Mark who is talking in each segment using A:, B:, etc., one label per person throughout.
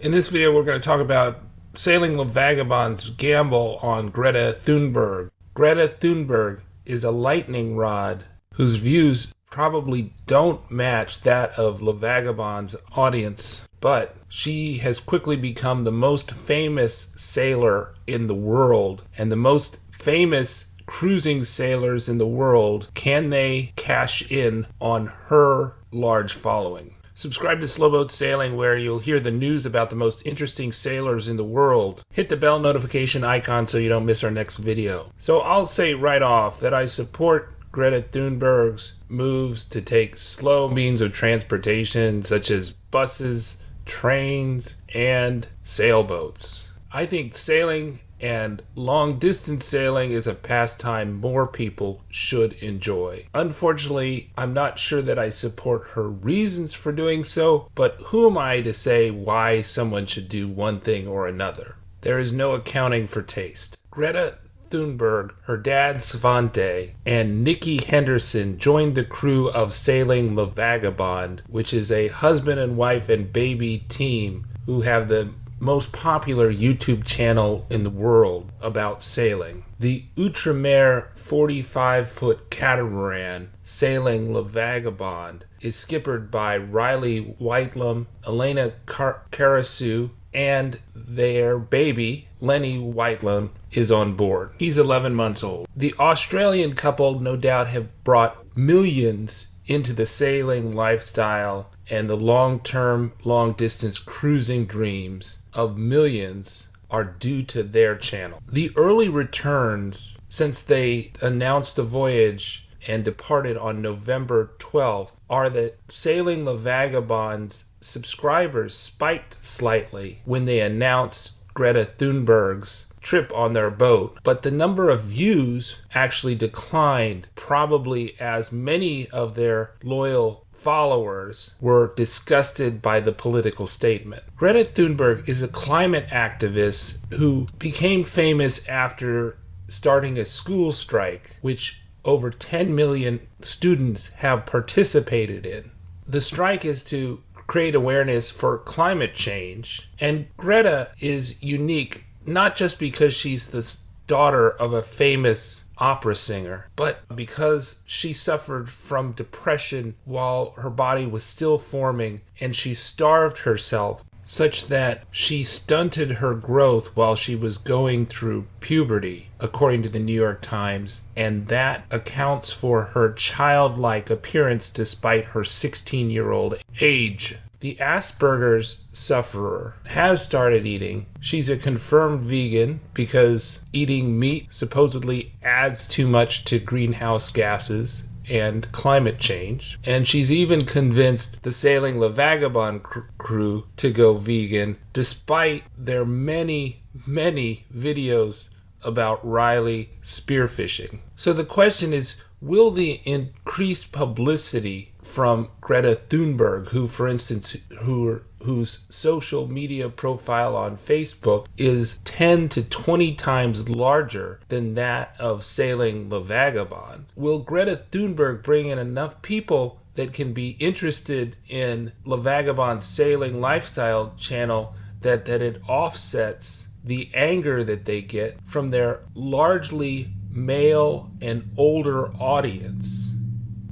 A: In this video, we're going to talk about Sailing La Vagabonde's gamble on Greta Thunberg. Greta Thunberg is a lightning rod whose views probably don't match that of La Vagabonde's audience, but she has quickly become the most famous sailor in the world, and the most famous cruising sailors in the world, can they cash in on her large following? Subscribe to Slowboat Sailing, where you'll hear the news about the most interesting sailors in the world. Hit the bell notification icon so you don't miss our next video. So I'll say right off that I support Greta Thunberg's moves to take slow means of transportation such as buses, trains, and sailboats. I think sailing and long-distance sailing is a pastime more people should enjoy. Unfortunately, I'm not sure that I support her reasons for doing so, but who am I to say why someone should do one thing or another? There is no accounting for taste. Greta Thunberg, her dad Svante, and Nikki Henderson joined the crew of Sailing La Vagabonde, which is a husband and wife and baby team who have the most popular YouTube channel in the world about sailing. The Outremer 45-foot catamaran Sailing La Vagabonde is skippered by Whitelum, Elayna Carausu, and their baby, Lenny Whitelum, is on board. He's 11 months old. The Australian couple no doubt have brought millions into the sailing lifestyle, and the long-term, long-distance cruising dreams of millions are due to their channel. The early returns since they announced the voyage and departed on November 12th are that Sailing La Vagabonde's subscribers spiked slightly when they announced Greta Thunberg's trip on their boat, but the number of views actually declined, probably as many of their loyal followers were disgusted by the political statement. Greta Thunberg is a climate activist who became famous after starting a school strike, which over 10 million students have participated in. The strike is to create awareness for climate change, and Greta is unique not just because she's the daughter of a famous opera singer, but because she suffered from depression while her body was still forming, and she starved herself such that she stunted her growth while she was going through puberty, according to the New York Times, and that accounts for her childlike appearance despite her 16-year-old age. The Asperger's sufferer has started eating. She's a confirmed vegan because eating meat supposedly adds too much to greenhouse gases and climate change. And she's even convinced the Sailing La Vagabonde crew to go vegan, despite their many, many videos about Riley spearfishing. So the question is, will the increased publicity from Greta Thunberg, who, for instance, whose social media profile on Facebook is 10 to 20 times larger than that of Sailing La Vagabonde, will Greta Thunberg bring in enough people that can be interested in La Vagabonde's sailing lifestyle channel that it offsets the anger that they get from their largely male and older audience?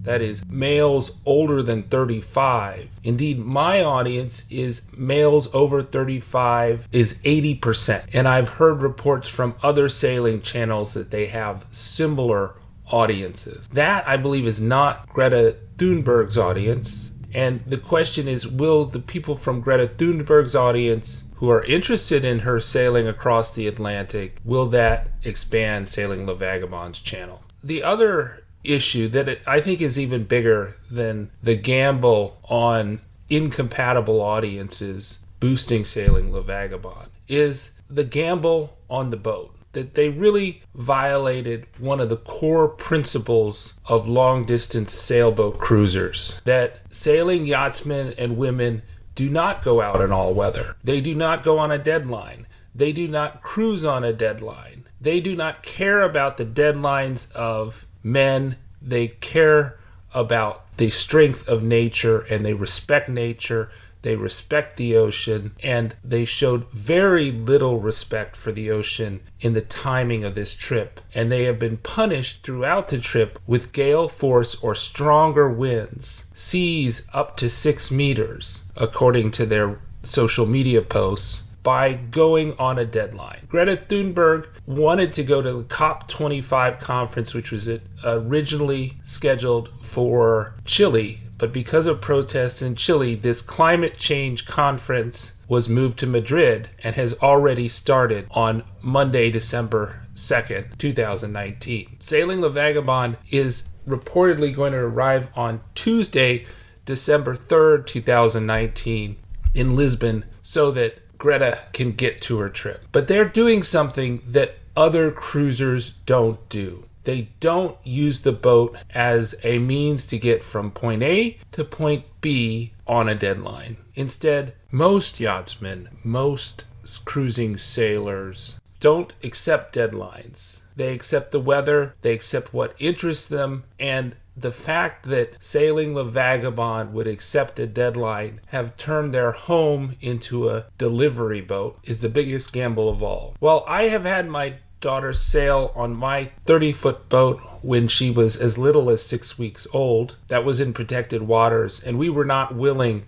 A: That is, males older than 35. Indeed, my audience is males over 35 is 80%. And I've heard reports from other sailing channels that they have similar audiences. That, I believe, is not Greta Thunberg's audience. And the question is, will the people from Greta Thunberg's audience who are interested in her sailing across the Atlantic, will that expand Sailing La Vagabonde's channel? The other issue that I think is even bigger than the gamble on incompatible audiences boosting Sailing La Vagabonde is the gamble on the boat. That they really violated one of the core principles of long-distance sailboat cruisers. That sailing yachtsmen and women do not go out in all weather. They do not go on a deadline. They do not cruise on a deadline. They do not care about the deadlines of men. They care about the strength of nature, and they respect nature. they respect the ocean, and they showed very little respect for the ocean in the timing of this trip. And they have been punished throughout the trip with gale force or stronger winds, seas up to 6 meters, according to their social media posts, by going on a deadline. Greta Thunberg wanted to go to the COP25 conference, which was originally scheduled for Chile, but because of protests in Chile, this climate change conference was moved to Madrid and has already started on Monday, December 2nd, 2019. Sailing La Vagabonde is reportedly going to arrive on Tuesday, December 3rd, 2019 in Lisbon, so that Greta can get to her trip. But they're doing something that other cruisers don't do. They don't use the boat as a means to get from point A to point B on a deadline. Instead, most yachtsmen, most cruising sailors don't accept deadlines. They accept the weather, they accept what interests them, and the fact that Sailing La Vagabonde would accept a deadline, have turned their home into a delivery boat, is the biggest gamble of all. Well, I have had my daughter sail on my 30-foot boat when she was as little as 6 weeks old. That was in protected waters, and we were not willing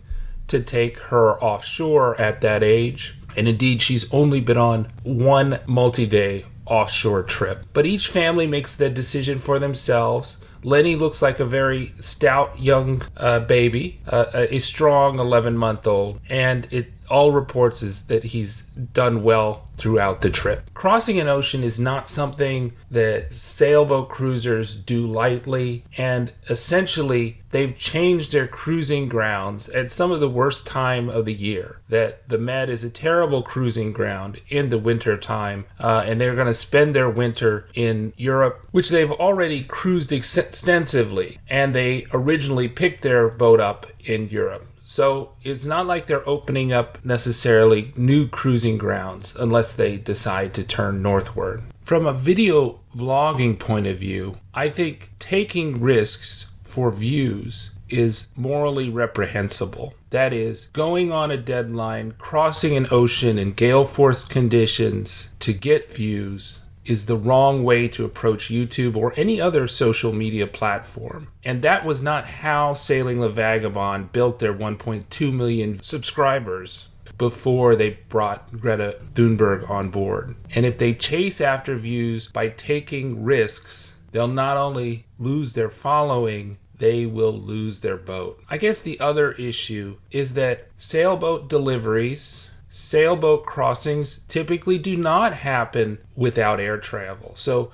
A: to take her offshore at that age. And indeed, she's only been on one multi-day offshore trip. But each family makes the decision for themselves. Lenny looks like a very stout young baby, a strong 11-month-old, and all reports is that he's done well throughout the trip. Crossing an ocean is not something that sailboat cruisers do lightly, and essentially they've changed their cruising grounds at some of the worst time of the year. That the Med is a terrible cruising ground in the winter time, and they're going to spend their winter in Europe, which they've already cruised extensively, and they originally picked their boat up in Europe. So it's not like they're opening up necessarily new cruising grounds unless they decide to turn northward. From a video vlogging point of view, I think taking risks for views is morally reprehensible. That is, going on a deadline, crossing an ocean in gale force conditions to get views is the wrong way to approach YouTube or any other social media platform. And that was not how Sailing La Vagabonde built their 1.2 million subscribers before they brought Greta Thunberg on board. And if they chase after views by taking risks, they'll not only lose their following, they will lose their boat. I guess the other issue is that sailboat deliveries, sailboat crossings typically do not happen without air travel. So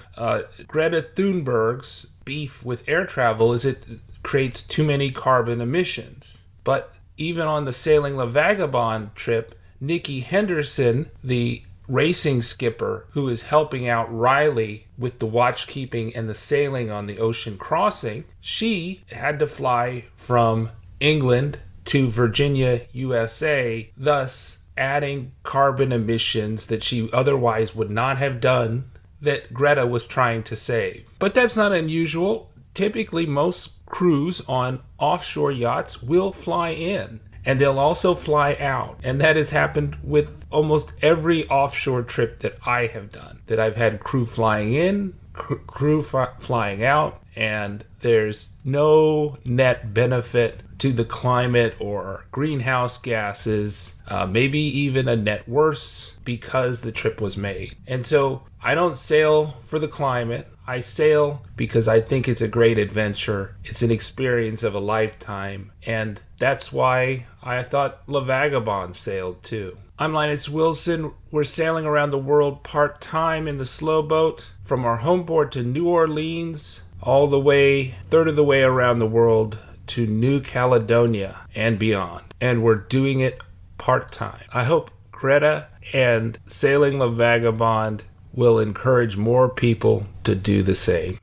A: Greta Thunberg's beef with air travel is it creates too many carbon emissions. But even on the Sailing La Vagabonde trip, Nikki Henderson, the racing skipper who is helping out Riley with the watchkeeping and the sailing on the ocean crossing, she had to fly from England to Virginia, USA, thus adding carbon emissions that she otherwise would not have done that Greta was trying to save. But that's not unusual. Typically, most crews on offshore yachts will fly in, and they'll also fly out. And that has happened with almost every offshore trip that I have done, that I've had crew flying in, crew flying out, and there's no net benefit to the climate or greenhouse gases, maybe even a net worse because the trip was made. And so I don't sail for the climate. I sail because I think it's a great adventure. It's an experience of a lifetime. And that's why I thought La Vagabonde sailed too. I'm Linus Wilson. We're sailing around the world part-time in the slow boat from our home port to New Orleans, all the way, third of the way around the world to New Caledonia and beyond. And we're doing it part-time. I hope Greta and Sailing La Vagabonde will encourage more people to do the same.